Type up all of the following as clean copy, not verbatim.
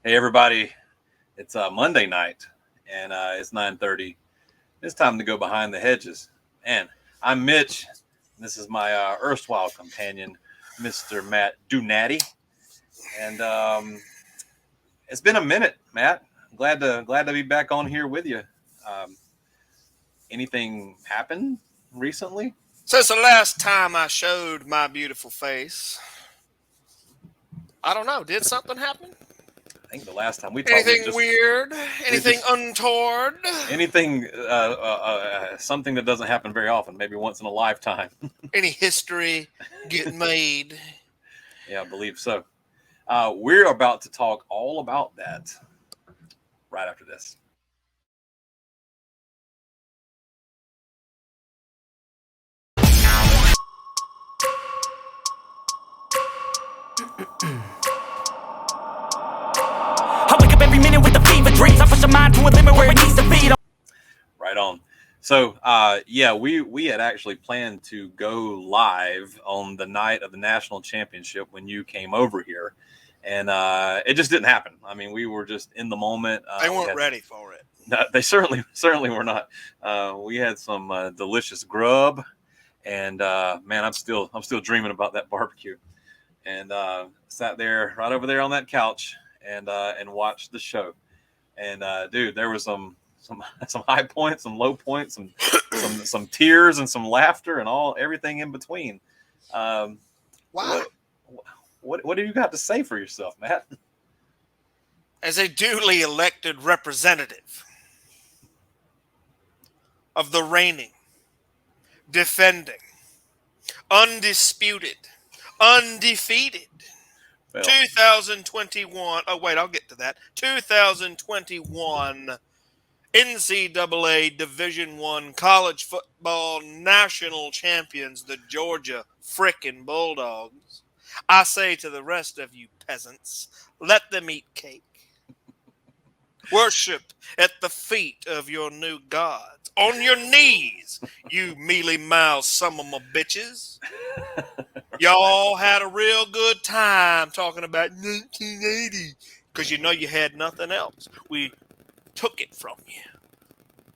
Hey everybody, it's Monday night, and it's 9:30. It's time to go behind the hedges. And I'm Mitch. This is my erstwhile companion, Mr. Matt Dunatty. And it's been a minute, Matt. Glad to be back on here with you. Um, Anything happened recently? Since the last time I showed my beautiful face, I don't know. Did something happen? I think the last time we talked, Anything weird? we Anything just untoward? anything something that doesn't happen very often, maybe once in a lifetime. Any history getting made? Yeah, I believe so. We're about to talk all about that right after this. I wake up every minute with the fever dreams. I push my mind to a limit where it needs to be. Right on. So, yeah, we had actually planned to go live on the night of the national championship when you came over here, and it just didn't happen. I mean, we were just in the moment. They weren't ready for it. No, they certainly were not. We had some delicious grub, and man, I'm still dreaming about that barbecue. And sat there right over there on that couch and watched the show. And dude, there was some high points, some low points, some tears and some laughter and everything in between. Um, Why? what do you got to say for yourself, Matt? As a duly elected representative of the reigning, defending, undisputed, undefeated Well, 2021. Oh, wait, I'll get to that. 2021 NCAA Division I college football national champions, the Georgia frickin' Bulldogs. I say to the rest of you peasants, let them eat cake. Worship at the feet of your new gods. On your knees, you mealy-mouthed some of my bitches. Y'all had a real good time talking about 1980 because you know you had nothing else. We took it from you.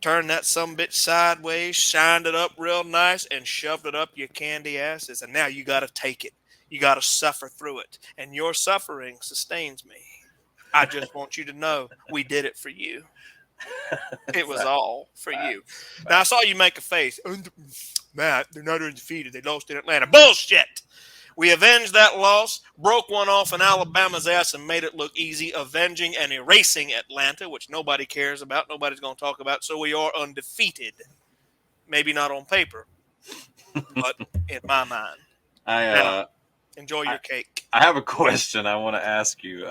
Turned that sumbitch sideways, shined it up real nice, and shoved it up your candy asses. And now you got to take it. You got to suffer through it. And your suffering sustains me. I just want you to know we did it for you. It was all for you. Now, I saw you make a face. Matt, they're not undefeated. They lost in Atlanta. Bullshit! We avenged that loss, broke one off in Alabama's ass, and made it look easy, avenging and erasing Atlanta, which nobody cares about, nobody's going to talk about, so we are undefeated. Maybe not on paper, but in my mind. Now, enjoy your cake. I have a question I want to ask you.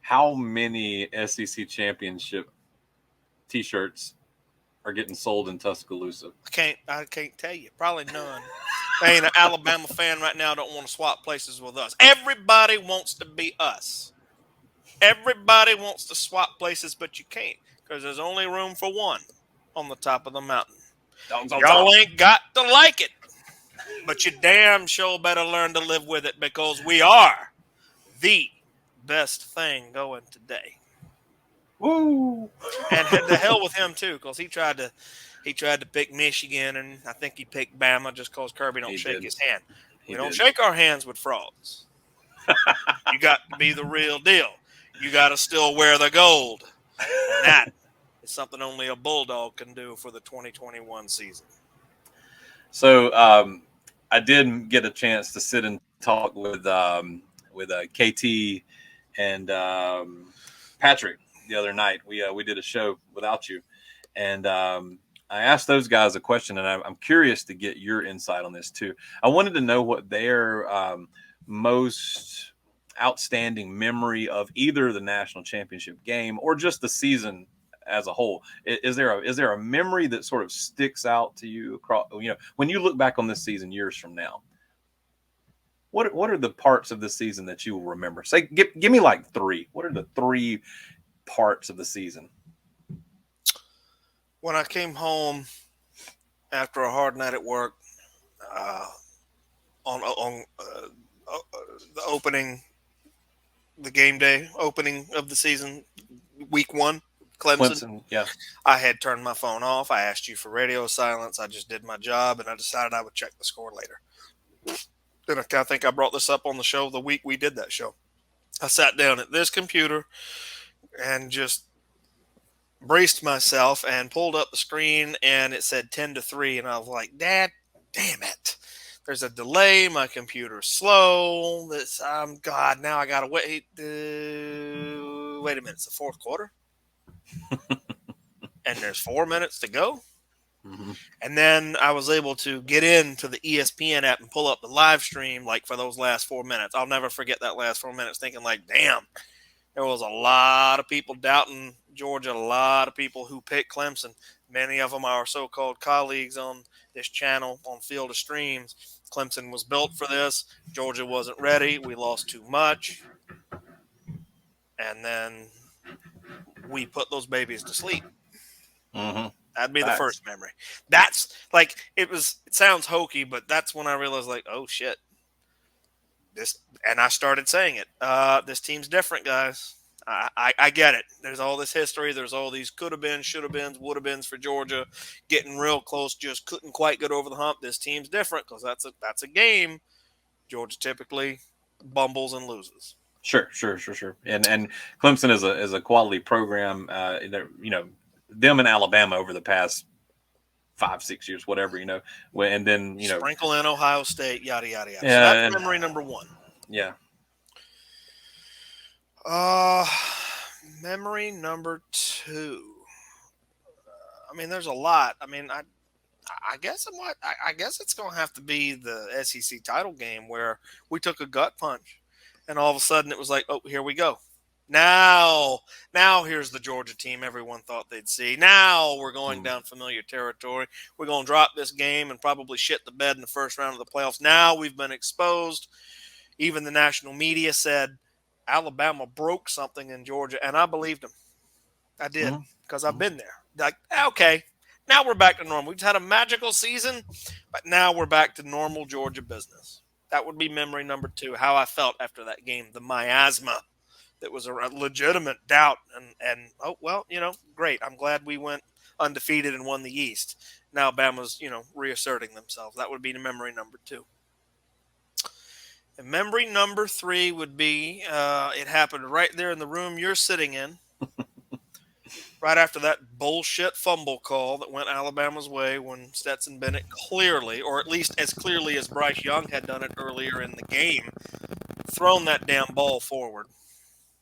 How many SEC championship T-shirts are getting sold in Tuscaloosa? I can't tell you. Probably none. Ain't an Alabama fan right now don't want to swap places with us. Everybody wants to be us. Everybody wants to swap places, but you can't because there's only room for one on the top of the mountain. Dawgs on Y'all top. ain't got to like it, but you damn sure better learn to live with it because we are the best thing going today. Woo! And the hell with him too, because he tried to pick Michigan, and I think he picked Bama just because Kirby don't shake his hand. We don't shake our hands with frauds. You got to be the real deal. You got to still wear the gold. And that is something only a Bulldog can do for the 2021 season. So I did get a chance to sit and talk with KT and Patrick the other night. We did a show without you, and I asked those guys a question, and I'm curious to get your insight on this too. I wanted to know what their most outstanding memory of either the national championship game or just the season as a whole. Is there a memory that sort of sticks out to you across, when you look back on this season years from now? What are the parts of the season that you will remember? Say, give me like three. What are the three parts of the season? When I came home after a hard night at work, on the opening the game day opening of the season, week 1, Clemson. Clemson, yeah. I had turned my phone off. I asked you for radio silence. I just did my job, and I decided I would check the score later. Then I think I brought this up on the show the week we did that show. I sat down at this computer and just braced myself and pulled up the screen, and it said 10-3, and I was like, Dad, damn it. There's a delay. My computer's slow. God, now I got to wait. Wait a minute. It's the fourth quarter? And there's 4 minutes to go? Mm-hmm. And then I was able to get into the ESPN app and pull up the live stream like for those last 4 minutes. I'll never forget that last 4 minutes thinking like, damn, there was a lot of people doubting Georgia, a lot of people who picked Clemson. Many of them are so-called colleagues on this channel on Field of Streams. Clemson was built for this. Georgia wasn't ready. We lost too much. And then we put those babies to sleep. Mm-hmm. That'd be the first memory. That's like it sounds hokey, but that's when I realized like, oh shit. And I started saying it. This team's different, guys. I get it. There's all this history. There's all these could have been, should have been, would have beens for Georgia, getting real close, just couldn't quite get over the hump. This team's different because that's a game. Georgia typically bumbles and loses. Sure. And Clemson is a quality program. Them and Alabama over the past 5-6 years, whatever, and then sprinkle in Ohio State, yada yada yada. Yeah, so that's memory number 1. Yeah. Memory number 2. I mean, there's a lot. I mean, I guess it's going to have to be the SEC title game where we took a gut punch, and all of a sudden it was like, oh, here we go. Now here's the Georgia team everyone thought they'd see. Now we're going down familiar territory. We're going to drop this game and probably shit the bed in the first round of the playoffs. Now we've been exposed. Even the national media said Alabama broke something in Georgia, and I believed them. I did because I've been there. Like, okay, now we're back to normal. We've had a magical season, but now we're back to normal Georgia business. That would be memory number 2, how I felt after that game, the miasma. That was a legitimate doubt. And oh, well, great. I'm glad we went undefeated and won the East. Now Bama's, reasserting themselves. That would be the memory number 2. And memory number 3 would be it happened right there in the room you're sitting in. Right after that bullshit fumble call that went Alabama's way when Stetson Bennett clearly, or at least as clearly as Bryce Young had done it earlier in the game, thrown that damn ball forward.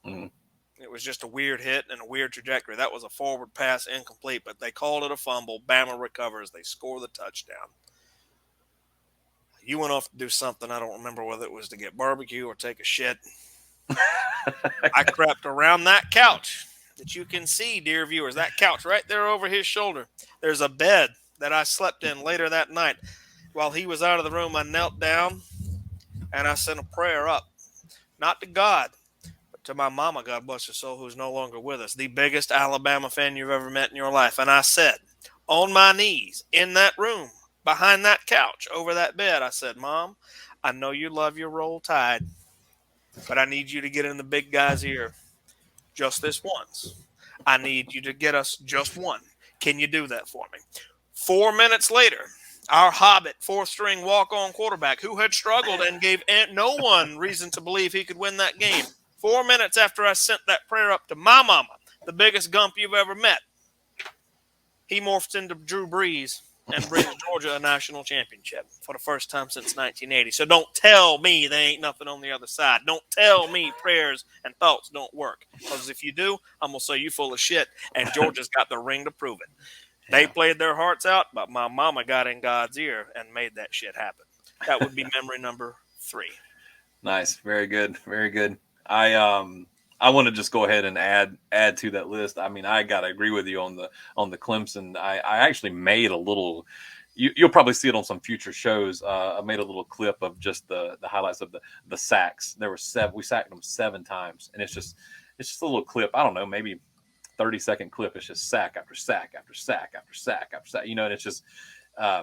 It was just a weird hit and a weird trajectory. That was a forward pass, incomplete, but they called it a fumble. Bama recovers. They score the touchdown. You went off to do something. I don't remember whether it was to get barbecue or take a shit. I crept around that couch that you can see, dear viewers. That couch right there over his shoulder. There's a bed that I slept in later that night. While he was out of the room, I knelt down and I sent a prayer up. Not to God, to my mama, God bless her soul, who's no longer with us, the biggest Alabama fan you've ever met in your life. And I said, on my knees, in that room, behind that couch, over that bed, I said, Mom, I know you love your Roll Tide, but I need you to get in the big guy's ear just this once. I need you to get us just one. Can you do that for me? 4 minutes later, our Hobbit, fourth-string walk-on quarterback, who had struggled and gave no one reason to believe he could win that game, 4 minutes after I sent that prayer up to my mama, the biggest gump you've ever met, he morphs into Drew Brees and brings Georgia a national championship for the first time since 1980. So don't tell me there ain't nothing on the other side. Don't tell me prayers and thoughts don't work. Because if you do, I'm going to say you full of shit, and Georgia's got the ring to prove it. They played their hearts out, but my mama got in God's ear and made that shit happen. That would be memory number 3. Nice. Very good. Very good. I want to just go ahead and add to that list. I mean, I got to agree with you on the Clemson. I actually made a little, you'll probably see it on some future shows. I made a little clip of just the highlights of the sacks. There were 7, we sacked them 7 times. And it's just a little clip. I don't know, maybe 30-second clip. It's just sack after sack after sack after sack after sack, and it's just,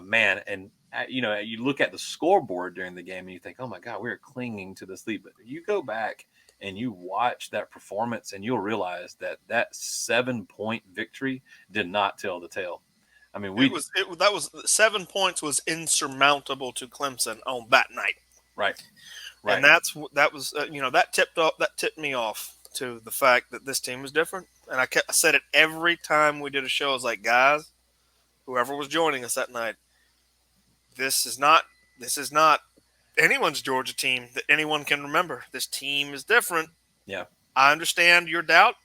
man. And, you look at the scoreboard during the game and you think, oh my God, we're clinging to this lead. But you go back and you watch that performance, and you'll realize that 7-point victory did not tell the tale. I mean, that was 7 points was insurmountable to Clemson on that night. Right. And that was that tipped me off to the fact that this team was different. And I said it every time we did a show. I was like, guys, whoever was joining us that night, this is not anyone's Georgia team that anyone can remember. This team is different. Yeah. I understand your doubt.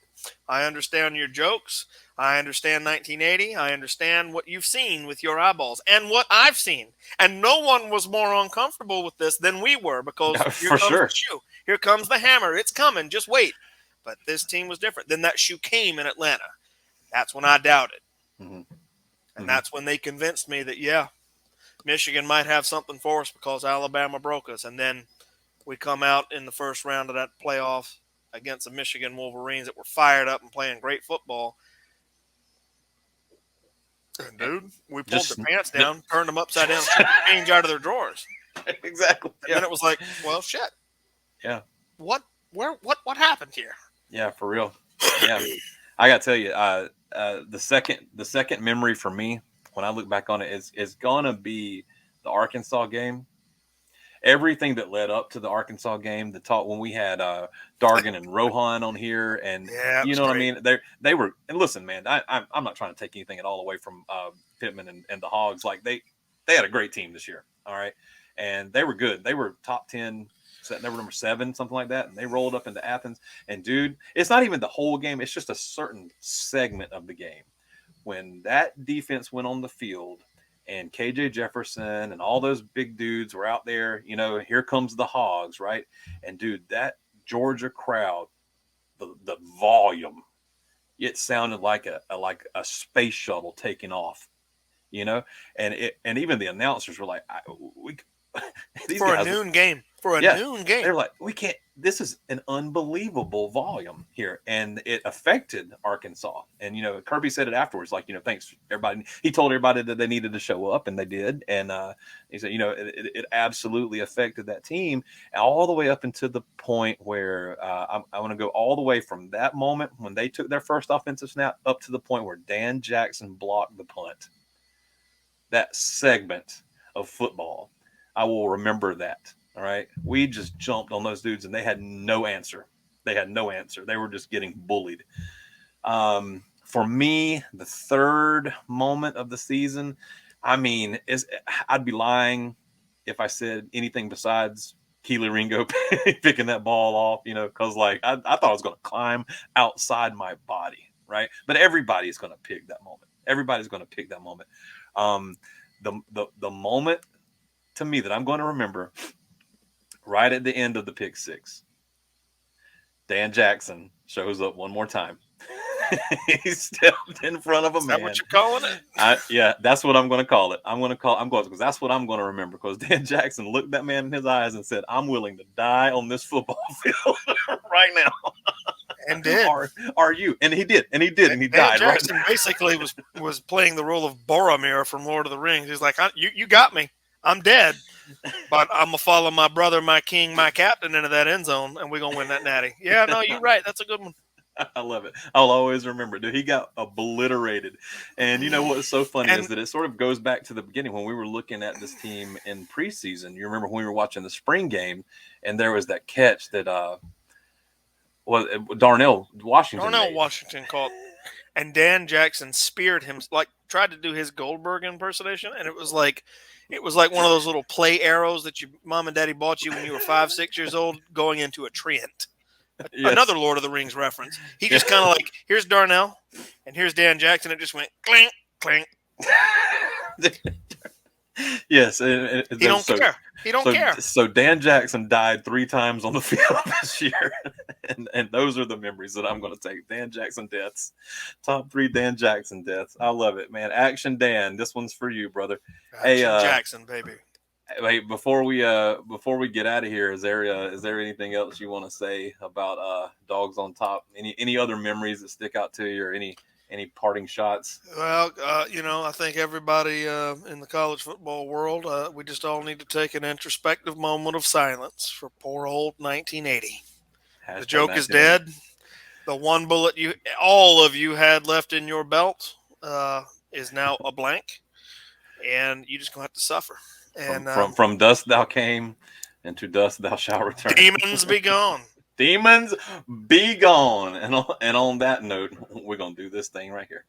I understand your jokes. I understand 1980. I understand what you've seen with your eyeballs and what I've seen. And no one was more uncomfortable with this than we were, because here comes the shoe. Here comes the hammer. It's coming. Just wait. But this team was different. Then that shoe came in Atlanta. That's when I doubted. Mm-hmm. And that's when they convinced me that, yeah, Michigan might have something for us because Alabama broke us. And then we come out in the first round of that playoff against the Michigan Wolverines that were fired up and playing great football. And dude, we pulled their pants down, turned them upside down, took the change out of their drawers. Exactly. And then it was like, well, shit. Yeah. What happened here? Yeah, for real. Yeah. I got to tell you, the second memory for me when I look back on it is going to be the Arkansas game. Everything that led up to the Arkansas game, the talk when we had Dargan and Rohan on here, and you know what I mean. They were, and listen, man, I'm not trying to take anything at all away from Pittman and the Hogs. Like they had a great team this year, all right, and they were good. They were top 10. They were number 7, something like that, and they rolled up into Athens. And dude, it's not even the whole game; it's just a certain segment of the game when that defense went on the field. And KJ Jefferson and all those big dudes were out there, you know, here comes the Hogs, right? And dude, that Georgia crowd, the volume, it sounded like a space shuttle taking off, you know? And even the announcers were like, a noon game. They're like, we can't, this is an unbelievable volume here. And it affected Arkansas. And, you know, Kirby said it afterwards, like, you know, thanks everybody. He told everybody that they needed to show up, and they did. And he said, you know, it absolutely affected that team all the way up until the point where I want to go all the way from that moment when they took their first offensive snap up to the point where Dan Jackson blocked the punt. That segment of football, I will remember that. All right. We just jumped on those dudes and they had no answer. They were just getting bullied. For me, the third moment of the season, I mean, I'd be lying if I said anything besides Keely Ringo picking that ball off, you know, because like I thought I was going to climb outside my body. Right. But everybody's going to pick that moment. The moment to me that I'm going to remember right at the end of the pick six, Dan Jackson shows up one more time. He stepped in front of a man. Is that what you're calling it? Yeah, that's what I'm going to call it. I'm going because that's what I'm going to remember, because Dan Jackson looked that man in his eyes and said, I'm willing to die on this football field right now. And did. Are you? And he did. And he died. Dan Jackson basically was playing the role of Boromir from Lord of the Rings. He's like, you got me. I'm dead, but I'm going to follow my brother, my king, my captain into that end zone, and we're going to win that natty. Yeah, no, you're right. That's a good one. I love it. I'll always remember it. Dude, he got obliterated. And you know what's so funny is that it sort of goes back to the beginning when we were looking at this team in preseason. You remember when we were watching the spring game, and there was that catch that Darnell Washington caught. And Dan Jackson speared him, like tried to do his Goldberg impersonation, and it was like one of those little play arrows that your mom and daddy bought you when you were 5-6 years old, going into a treant. Yes. Another Lord of the Rings reference. He just kind of like, here's Darnell, and here's Dan Jackson. It just went clink, clink. Yes, he don't care. He don't care. So Dan Jackson died 3 times on the field this year, and those are the memories that I'm going to take. Dan Jackson deaths, top 3 Dan Jackson deaths. I love it, man. Action Dan, this one's for you, brother. Action Jackson, baby. Wait, before we get out of here, is there anything else you want to say about Dawgs on Top? Any other memories that stick out to you, or any parting shots? Well, I think everybody in the college football world, we just all need to take an introspective moment of silence for poor old 1980. The joke is dead. The one bullet all of you had left in your belt is now a blank, and you just gonna have to suffer. And from dust thou came, and to dust thou shalt return. Demons be gone. Demons be gone. And on that note, we're gonna do this thing right here.